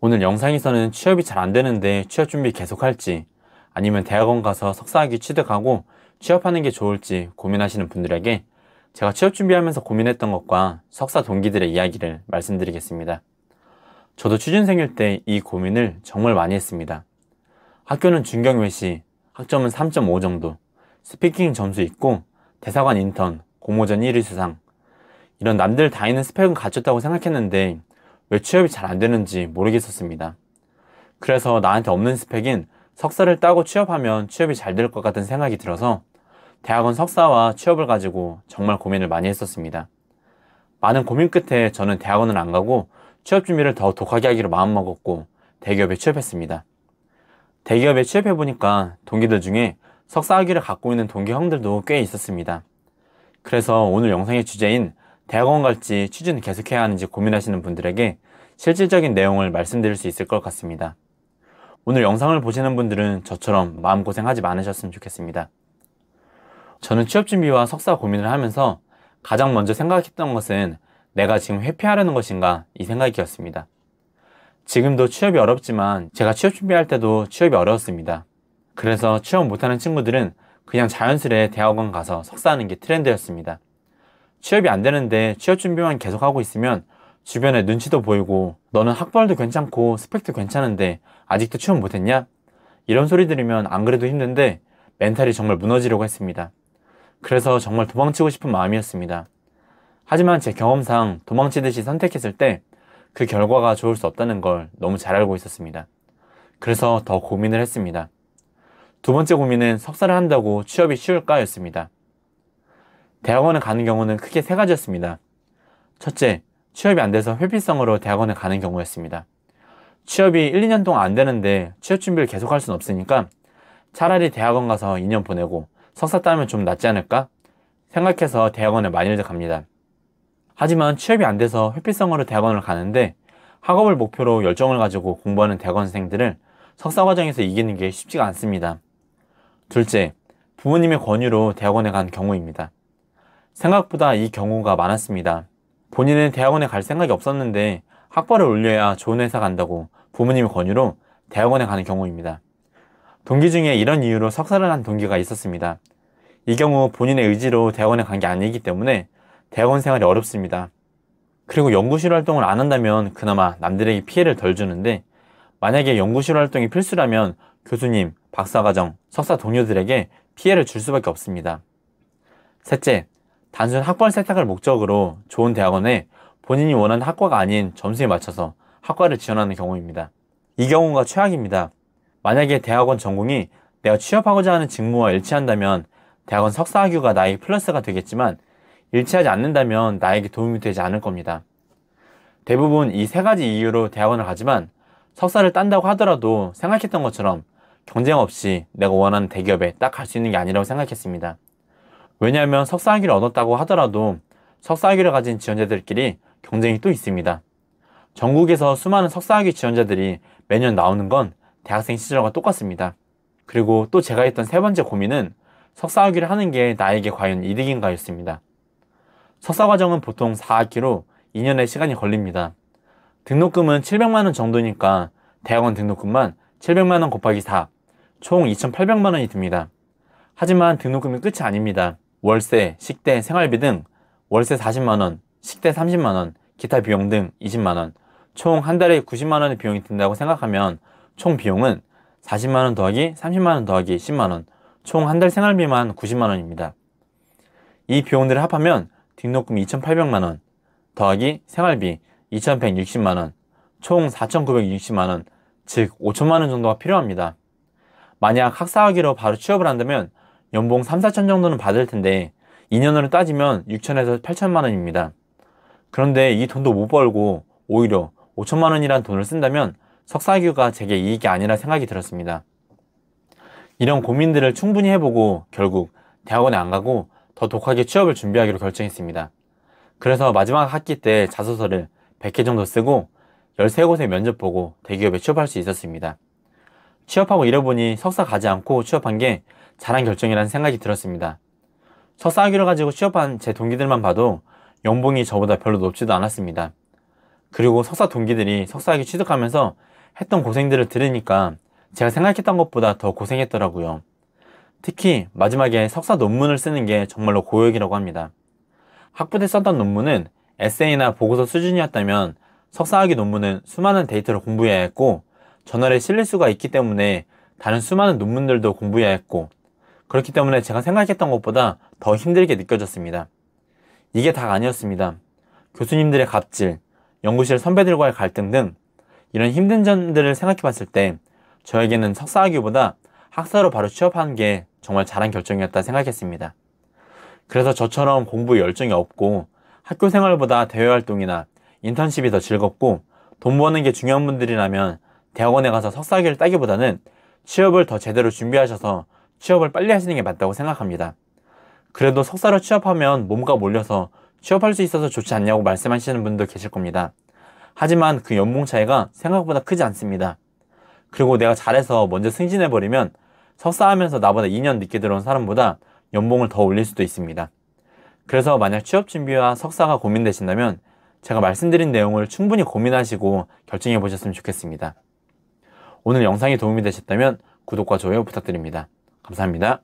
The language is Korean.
오늘 영상에서는 취업이 잘 안 되는데 취업 준비 계속할지, 아니면 대학원 가서 석사학위 취득하고 취업하는 게 좋을지 고민하시는 분들에게 제가 취업 준비하면서 고민했던 것과 석사 동기들의 이야기를 말씀드리겠습니다. 저도 취준생일 때 이 고민을 정말 많이 했습니다. 학교는 중경외시, 학점은 3.5 정도, 스피킹 점수 있고 대사관 인턴, 공모전 1위 수상, 이런 남들 다 있는 스펙은 갖췄다고 생각했는데 왜 취업이 잘 안 되는지 모르겠었습니다. 그래서 나한테 없는 스펙인 석사를 따고 취업하면 취업이 잘 될 것 같은 생각이 들어서 대학원 석사와 취업을 가지고 정말 고민을 많이 했었습니다. 많은 고민 끝에 저는 대학원을 안 가고 취업 준비를 더 독하게 하기로 마음먹었고 대기업에 취업했습니다. 대기업에 취업해보니까 동기들 중에 석사 학위를 갖고 있는 동기 형들도 꽤 있었습니다. 그래서 오늘 영상의 주제인 대학원 갈지 취준 계속해야 하는지 고민하시는 분들에게 실질적인 내용을 말씀드릴 수 있을 것 같습니다. 오늘 영상을 보시는 분들은 저처럼 마음고생하지 않으셨으면 좋겠습니다. 저는 취업 준비와 석사 고민을 하면서 가장 먼저 생각했던 것은 내가 지금 회피하려는 것인가 이 생각이었습니다. 지금도 취업이 어렵지만 제가 취업 준비할 때도 취업이 어려웠습니다. 그래서 취업 못하는 친구들은 그냥 자연스레 대학원 가서 석사하는 게 트렌드였습니다. 취업이 안 되는데 취업 준비만 계속하고 있으면 주변에 눈치도 보이고 너는 학벌도 괜찮고 스펙도 괜찮은데 아직도 취업 못했냐? 이런 소리 들으면 안 그래도 힘든데 멘탈이 정말 무너지려고 했습니다. 그래서 정말 도망치고 싶은 마음이었습니다. 하지만 제 경험상 도망치듯이 선택했을 때 그 결과가 좋을 수 없다는 걸 너무 잘 알고 있었습니다. 그래서 더 고민을 했습니다. 두 번째 고민은 석사를 한다고 취업이 쉬울까였습니다. 대학원에 가는 경우는 크게 세 가지였습니다. 첫째, 취업이 안 돼서 회피성으로 대학원에 가는 경우였습니다. 취업이 1, 2년 동안 안 되는데 취업 준비를 계속할 순 없으니까 차라리 대학원 가서 2년 보내고 석사 따면 좀 낫지 않을까 생각해서 대학원에 많이들 갑니다. 하지만 취업이 안 돼서 회피성으로 대학원을 가는데 학업을 목표로 열정을 가지고 공부하는 대학원생들을 석사 과정에서 이기는 게 쉽지가 않습니다. 둘째, 부모님의 권유로 대학원에 간 경우입니다. 생각보다 이 경우가 많았습니다. 본인은 대학원에 갈 생각이 없었는데 학벌을 올려야 좋은 회사 간다고 부모님의 권유로 대학원에 가는 경우입니다. 동기 중에 이런 이유로 석사를 한 동기가 있었습니다. 이 경우 본인의 의지로 대학원에 간 게 아니기 때문에 대학원 생활이 어렵습니다. 그리고 연구실 활동을 안 한다면 그나마 남들에게 피해를 덜 주는데 만약에 연구실 활동이 필수라면 교수님, 박사과정, 석사 동료들에게 피해를 줄 수밖에 없습니다. 셋째, 단순 학벌 세탁을 목적으로 좋은 대학원에 본인이 원하는 학과가 아닌 점수에 맞춰서 학과를 지원하는 경우입니다. 이 경우가 최악입니다. 만약에 대학원 전공이 내가 취업하고자 하는 직무와 일치한다면 대학원 석사 학위가 나에게 플러스가 되겠지만 일치하지 않는다면 나에게 도움이 되지 않을 겁니다. 대부분 이 세 가지 이유로 대학원을 가지만 석사를 딴다고 하더라도 생각했던 것처럼 경쟁 없이 내가 원하는 대기업에 딱 갈 수 있는 게 아니라고 생각했습니다. 왜냐하면 석사 학위를 얻었다고 하더라도 석사 학위를 가진 지원자들끼리 경쟁이 또 있습니다. 전국에서 수많은 석사 학위 지원자들이 매년 나오는 건 대학생 시절과 똑같습니다. 그리고 또 제가 했던 세 번째 고민은 석사 학위를 하는 게 나에게 과연 이득인가 였습니다. 석사 과정은 보통 4학기로 2년의 시간이 걸립니다. 등록금은 700만원 정도니까 대학원 등록금만 700만원 곱하기 4, 총 2,800만원이 듭니다. 하지만 등록금이 끝이 아닙니다. 월세, 식대, 생활비 등 월세 40만원, 식대 30만원, 기타 비용 등 20만원, 총 한 달에 90만원의 비용이 든다고 생각하면 총 비용은 40만원 더하기 30만원 더하기 10만원, 총 한 달 생활비만 90만원입니다. 이 비용들을 합하면 등록금 2,800만원 더하기 생활비 2,160만원, 총 4,960만원, 즉 5천만원 정도가 필요합니다. 만약 학사학위로 바로 취업을 한다면 연봉 3, 4천 정도는 받을 텐데 2년으로 따지면 6천에서 8천만원입니다. 그런데 이 돈도 못 벌고 오히려 5천만원이란 돈을 쓴다면 석사학위가 제게 이익이 아니라 생각이 들었습니다. 이런 고민들을 충분히 해보고 결국 대학원에 안 가고 더 독하게 취업을 준비하기로 결정했습니다. 그래서 마지막 학기 때 자소서를 100개 정도 쓰고 13곳에 면접 보고 대기업에 취업할 수 있었습니다. 취업하고 이러보니 석사 가지 않고 취업한 게 잘한 결정이라는 생각이 들었습니다. 석사 학위를 가지고 취업한 제 동기들만 봐도 연봉이 저보다 별로 높지도 않았습니다. 그리고 석사 동기들이 석사 학위 취득하면서 했던 고생들을 들으니까 제가 생각했던 것보다 더 고생했더라고요. 특히 마지막에 석사 논문을 쓰는 게 정말로 고역이라고 합니다. 학부 때 썼던 논문은 에세이나 보고서 수준이었다면 석사학위 논문은 수많은 데이터를 공부해야 했고 저널에 실릴 수가 있기 때문에 다른 수많은 논문들도 공부해야 했고 그렇기 때문에 제가 생각했던 것보다 더 힘들게 느껴졌습니다. 이게 다가 아니었습니다. 교수님들의 갑질, 연구실 선배들과의 갈등 등 이런 힘든 점들을 생각해 봤을 때 저에게는 석사학위보다 학사로 바로 취업하는 게 정말 잘한 결정이었다 생각했습니다. 그래서 저처럼 공부에 열정이 없고 학교 생활보다 대외활동이나 인턴십이 더 즐겁고 돈 버는 게 중요한 분들이라면 대학원에 가서 석사학위를 따기보다는 취업을 더 제대로 준비하셔서 취업을 빨리 하시는 게 맞다고 생각합니다. 그래도 석사로 취업하면 몸과 몰려서 취업할 수 있어서 좋지 않냐고 말씀하시는 분도 계실 겁니다. 하지만 그 연봉 차이가 생각보다 크지 않습니다. 그리고 내가 잘해서 먼저 승진해버리면 석사하면서 나보다 2년 늦게 들어온 사람보다 연봉을 더 올릴 수도 있습니다. 그래서 만약 취업 준비와 석사가 고민되신다면 제가 말씀드린 내용을 충분히 고민하시고 결정해 보셨으면 좋겠습니다. 오늘 영상이 도움이 되셨다면 구독과 좋아요 부탁드립니다. 감사합니다.